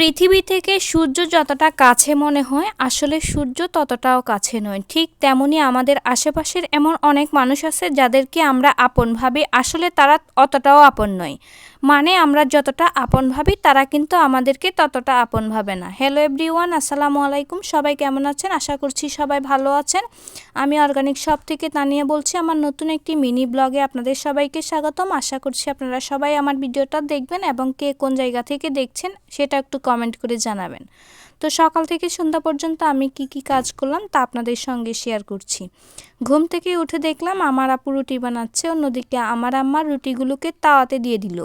পৃথিবী থেকে সূর্য যতটা কাছে মনে হয় আসলে সূর্য ততটাও কাছে নয়। ঠিক তেমনি আমাদের আশেপাশের এমন অনেক মানুষ আছে যাদেরকে আমরা আপন ভাবি, আসলে তারা অতটাও আপন নয়। মানে আমরা যতটা আপন ভাবি তারা কিন্তু আমাদেরকে ততটা আপন ভাবে না। হ্যালো এভরিওয়ান, আসসালামু আলাইকুম। সবাই কেমন আছেন? আশা করছি সবাই ভালো আছেন। আমি অর্গানিক শপ থেকে তানিয়া বলছি। আমার নতুন একটি মিনি ব্লগে আপনাদের সবাইকে স্বাগতম। আশা করছি আপনারা সবাই আমার ভিডিওটা দেখবেন এবং কে কোন জায়গা থেকে দেখছেন সেটা একটু কমেন্ট করে জানাবেন। তো সকাল থেকে সন্ধ্যা পর্যন্ত আমি কি কাজ করলাম তা আপনাদের সঙ্গে শেয়ার করছি। ঘুম থেকে উঠে দেখলাম আমার আপু রুটি বানাচ্ছে, অন্যদিকে আমার আম্মা রুটিগুলোকে তাওয়াতে দিয়ে দিল।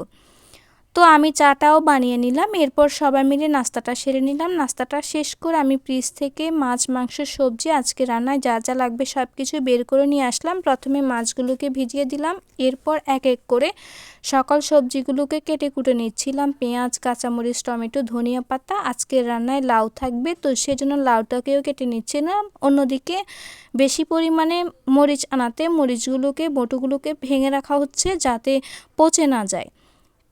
তো আমি চাটাও বানিয়ে নিলাম। এরপর সবাই মিলে নাস্তাটা সেরে নিলাম। নাস্তাটা শেষ করে আমি ফ্রিজ থেকে মাছ, মাংস, সবজি আজকে রান্নায় যা যা লাগবে সব কিছু বের করে নিয়ে আসলাম। প্রথমে মাছগুলোকে ভিজিয়ে দিলাম, এরপর এক এক করে সকল সবজিগুলোকে কেটে কুটে নিচ্ছিলাম। পেঁয়াজ, কাঁচামরিচ, টমেটো, ধনিয়া পাতা। আজকের রান্নায় লাউ থাকবে, তো সেজন্য লাউটাকেও কেটে নিচ্ছিলাম। অন্যদিকে বেশি পরিমাণে মরিচ আনাতে মরিচগুলোকে, বটুগুলোকে ভেঙে রাখা হচ্ছে যাতে পচে না যায়।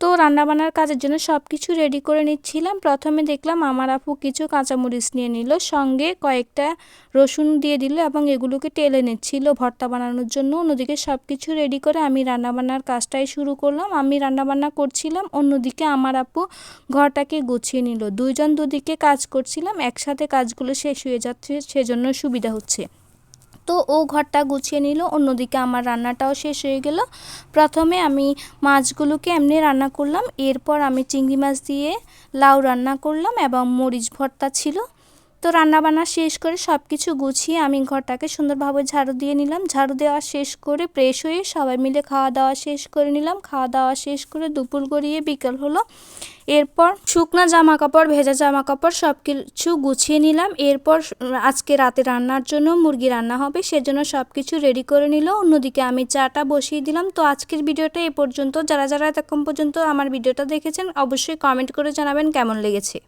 তো রান্নাবান্নার কাজের জন্য সব কিছু রেডি করে নিচ্ছিলাম। প্রথমে দেখলাম আমার আপু কিছু কাঁচামরিচ নিয়ে নিল, সঙ্গে কয়েকটা রসুন দিয়ে দিল এবং এগুলোকে টেলে নিচ্ছিল ভর্তা বানানোর জন্য। অন্যদিকে সব কিছু রেডি করে আমি রান্নাবান্নার কাজটাই শুরু করলাম। আমি রান্নাবান্না করছিলাম, অন্যদিকে আমার আপু ঘরটাকে গুছিয়ে নিল। দুইজন দুদিকে কাজ করছিলাম, একসাথে কাজগুলো শেষ হয়ে যাচ্ছে, সেজন্য সুবিধা হচ্ছে। তো ও ঘরটা গুছিয়ে নিল, অন্যদিকে আমার রান্নাটাও শেষ হয়ে গেল। প্রথমে আমি মাছগুলোকে এমনি রান্না করলাম, এরপর আমি চিংড়ি মাছ দিয়ে লাউ রান্না করলাম এবং মরিচ ভর্তা ছিল। তো রান্নাবান্না শেষ করে সব কিছু গুছিয়ে আমি ঘরটাকে সুন্দরভাবে ঝাড়ু দিয়ে নিলাম। ঝাড়ু দেওয়া শেষ করে ফ্রেশ হয়ে সবাই মিলে খাওয়া দাওয়া শেষ করে নিলাম। খাওয়া দাওয়া শেষ করে দুপুর গড়িয়ে বিকেল হলো। এরপর শুকনা জামা কাপড়, ভেজা জামা কাপড় সব কিছু গুছিয়ে নিলাম। এরপর আজকে রাতে রান্নার জন্য মুরগি রান্না হবে, সেজন্য সব কিছু রেডি করে নিল। অন্যদিকে আমি চাটা বসিয়ে দিলাম। তো আজকের ভিডিওটা এ পর্যন্ত। যারা যারা এতক্ষণ পর্যন্ত আমার ভিডিওটা দেখেছেন অবশ্যই কমেন্ট করে জানাবেন কেমন লেগেছে।